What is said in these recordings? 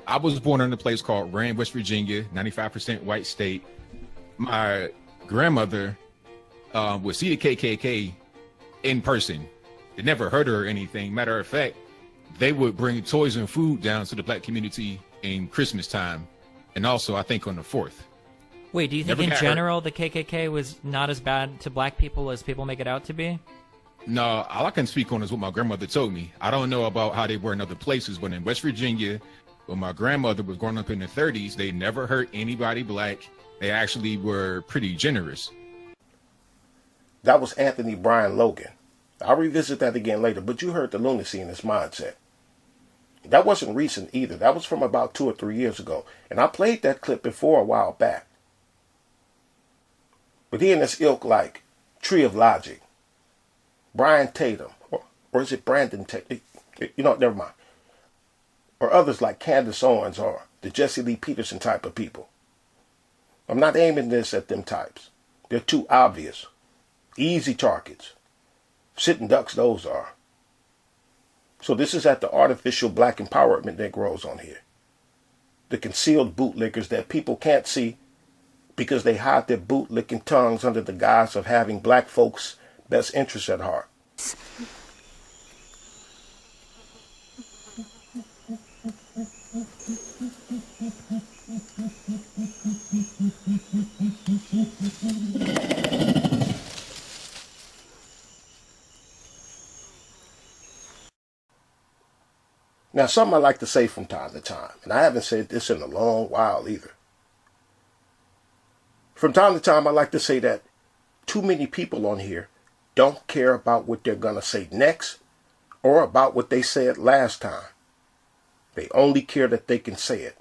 I was born in a place called Rand, West Virginia, 95% white state. My grandmother would see the KKK in person. They never heard her or anything. Matter of fact, they would bring toys and food down to the black community in Christmas time, and also I think on the 4th. Wait, do you think Never in got hurt. general the KKK was not as bad to black people as people make it out to be? No, all I can speak on is what my grandmother told me. I don't know about how they were in other places, but in West Virginia, when my grandmother was growing up in the 30s, they never hurt anybody black. They actually were pretty generous. That was Anthony Brian Logan. I'll revisit that again later, but you heard the lunacy in his mindset. That wasn't recent either. That was from about 2 or 3 years ago. And I played that clip before a while back. But he and this ilk like Tree of Logic, Brian Tatum, or is it Brandon Tatum? Never mind. Or others like Candace Owens or the Jesse Lee Peterson type of people. I'm not aiming this at them types. They're too obvious. Easy targets. Sitting ducks, those are. So this is at the artificial black empowerment that grows on here. The concealed bootlickers that people can't see because they hide their bootlicking tongues under the guise of having black folks' best interests at heart. Now, something I like to say from time to time, and I haven't said this in a long while either. From time to time, I like to say that too many people on here don't care about what they're going to say next or about what they said last time. They only care that they can say it.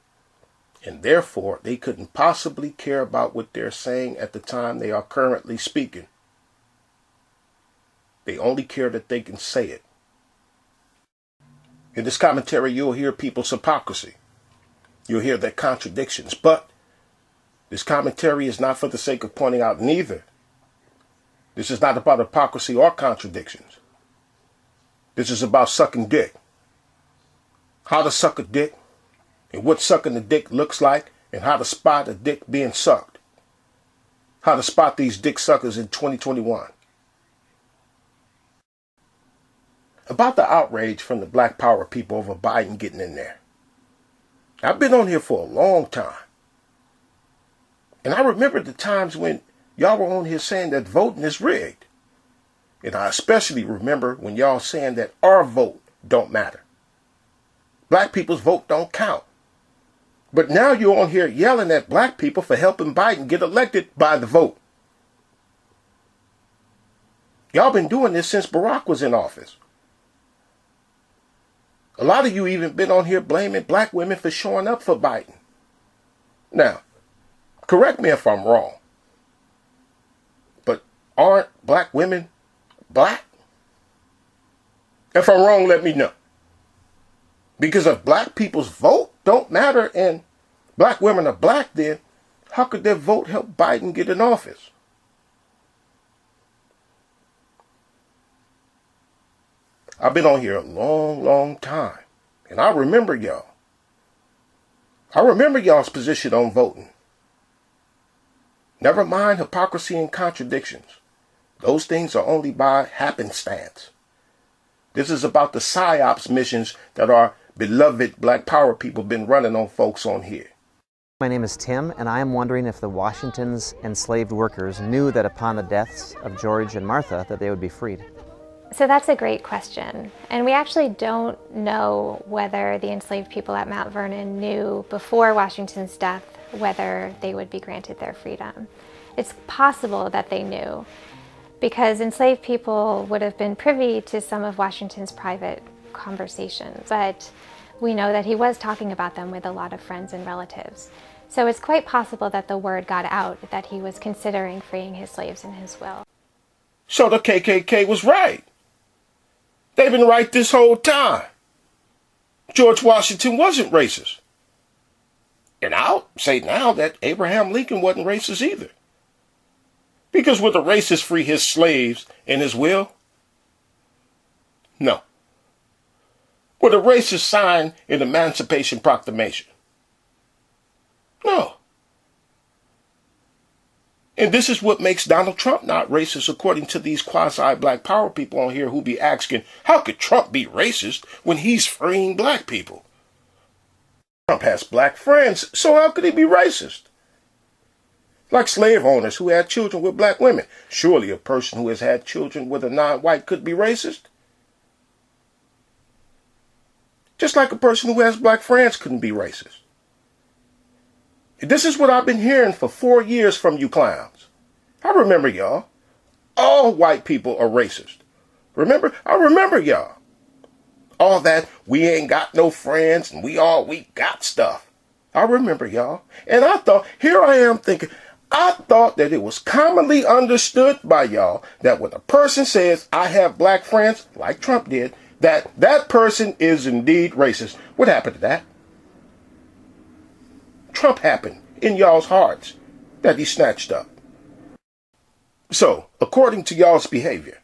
And therefore, they couldn't possibly care about what they're saying at the time they are currently speaking. They only care that they can say it. In this commentary, you'll hear people's hypocrisy. You'll hear their contradictions. But this commentary is not for the sake of pointing out neither. This is not about hypocrisy or contradictions. This is about sucking dick. How to suck a dick, and what sucking the dick looks like, and how to spot a dick being sucked. How to spot these dick suckers in 2021. About the outrage from the black power people over Biden getting in there. I've been on here for a long time. And I remember the times when y'all were on here saying that voting is rigged. And I especially remember when y'all saying that our vote don't matter. Black people's vote don't count. But now you're on here yelling at black people for helping Biden get elected by the vote. Y'all been doing this since Barack was in office. A lot of you even been on here blaming black women for showing up for Biden. Now, correct me if I'm wrong, but aren't black women black? If I'm wrong, let me know. Because if black people's vote don't matter and black women are black, then how could their vote help Biden get in office? I've been on here a long, long time, and I remember y'all. I remember y'all's position on voting. Never mind hypocrisy and contradictions. Those things are only by happenstance. This is about the PSYOPs missions that our beloved black power people been running on folks on here. My name is Tim, and I am wondering if the Washington's enslaved workers knew that upon the deaths of George and Martha that they would be freed. So that's a great question. And we actually don't know whether the enslaved people at Mount Vernon knew before Washington's death whether they would be granted their freedom. It's possible that they knew, because enslaved people would have been privy to some of Washington's private conversations. But we know that he was talking about them with a lot of friends and relatives. So it's quite possible that the word got out that he was considering freeing his slaves in his will. So the KKK was right. They've been right this whole time. George Washington wasn't racist. And I'll say now that Abraham Lincoln wasn't racist either. Because would a racist free his slaves in his will? No. with a racist sign in the Emancipation Proclamation. No. And this is what makes Donald Trump not racist, according to these quasi-black power people on here who be asking, how could Trump be racist when he's freeing black people? Trump has black friends, so how could he be racist? Like slave owners who had children with black women. Surely a person who has had children with a non-white could be racist. Just like a person who has black friends couldn't be racist. This is what I've been hearing for 4 years from you clowns. I remember y'all. All white people are racist. Remember? I remember y'all. All that we ain't got no friends and we got stuff. I remember y'all. And I thought, here I am thinking, I thought that it was commonly understood by y'all that when a person says, I have black friends, like Trump did, that person is indeed racist. What happened to that? Trump happened in y'all's hearts that he snatched up. So, according to y'all's behavior,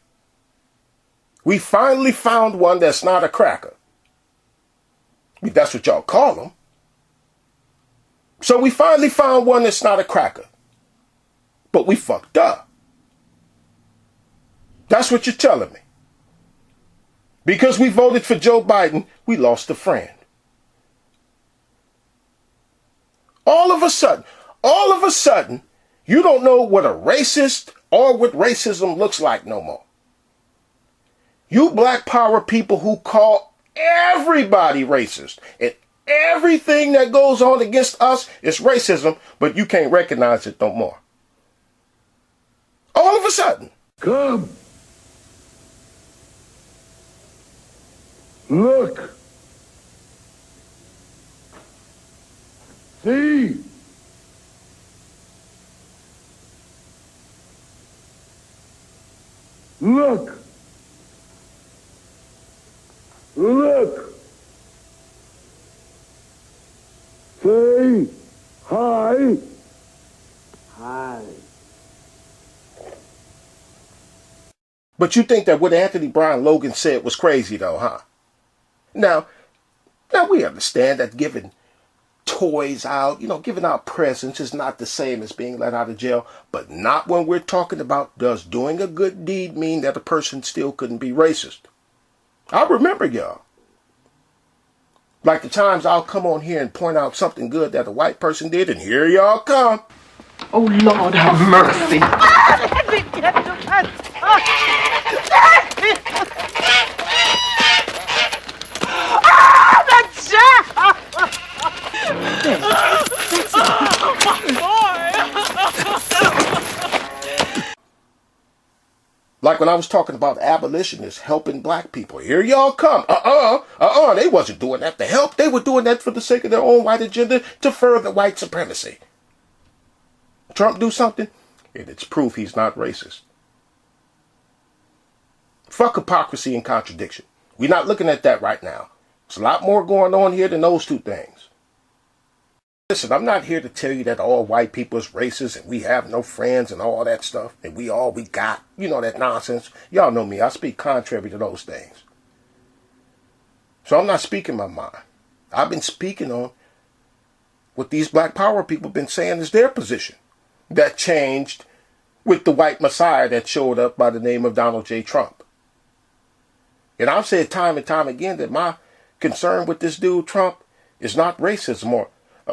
we finally found one that's not a cracker. I mean, that's what y'all call them. So we finally found one that's not a cracker. But we fucked up. That's what you're telling me. Because we voted for Joe Biden, we lost a friend. All of a sudden, you don't know what a racist or what racism looks like no more. You black power people who call everybody racist and everything that goes on against us is racism, but you can't recognize it no more. All of a sudden. Come. Look. See. Look. Look. Say hi. Hi. But you think that what Anthony Brian Logan said was crazy though, huh? Now we understand that giving toys out, giving out presents is not the same as being let out of jail, but not when we're talking about does doing a good deed mean that a person still couldn't be racist. I remember y'all. Like the times I'll come on here and point out something good that a white person did, and here y'all come. Oh, Lord, have mercy. Like when I was talking about abolitionists helping black people. Here y'all come. They wasn't doing that to help. They were doing that for the sake of their own white agenda to further white supremacy. Trump do something, and it's proof he's not racist. Fuck hypocrisy and contradiction. We're not looking at that right now. There's a lot more going on here than those two things. Listen, I'm not here to tell you that all white people is racist and we have no friends and all that stuff and we got, that nonsense. Y'all know me. I speak contrary to those things. So I'm not speaking my mind. I've been speaking on what these black power people been saying is their position. That changed with the white messiah that showed up by the name of Donald J. Trump. And I've said time and time again that my concern with this dude Trump is not racism, or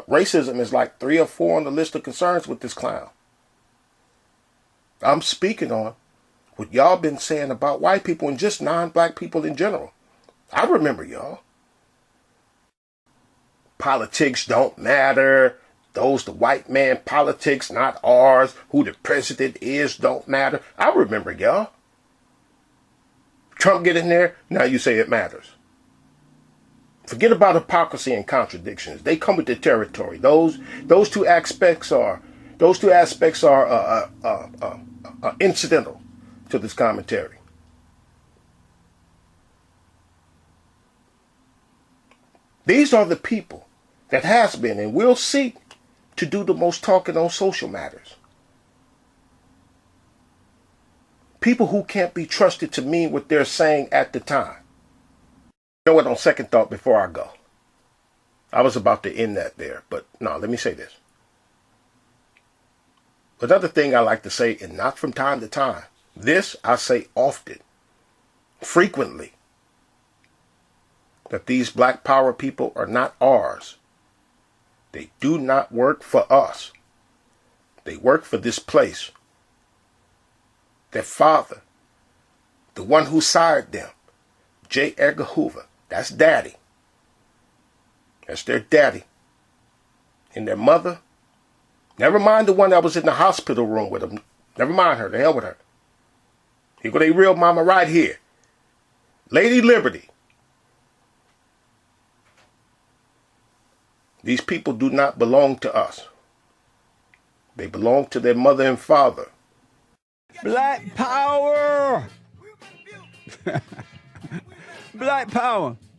racism is like 3 or 4 on the list of concerns with this clown. I'm speaking on what y'all been saying about white people and just non-black people in general. I remember y'all. Politics don't matter. Those the white man politics, not ours. Who the president is don't matter. I remember y'all. Trump get in there, now you say it matters. Forget about hypocrisy and contradictions. They come with the territory. Those two aspects are incidental to this commentary. These are the people that has been and will seek to do the most talking on social matters. People who can't be trusted to mean what they're saying at the time. know what, on second thought, before I go, I was about to end that there, but no, let me say this. Another thing I like to say, and not from time to time, this I say often, frequently, that these black power people are not ours. They do not work for us. They work for this place. Their father, the one who sired them, J. Edgar Hoover, that's daddy. That's their daddy. And their mother, never mind the one that was in the hospital room with them. Never mind her, the hell with her. Here go their real mama right here. Lady Liberty. These people do not belong to us. They belong to their mother and father. Black power! Black power!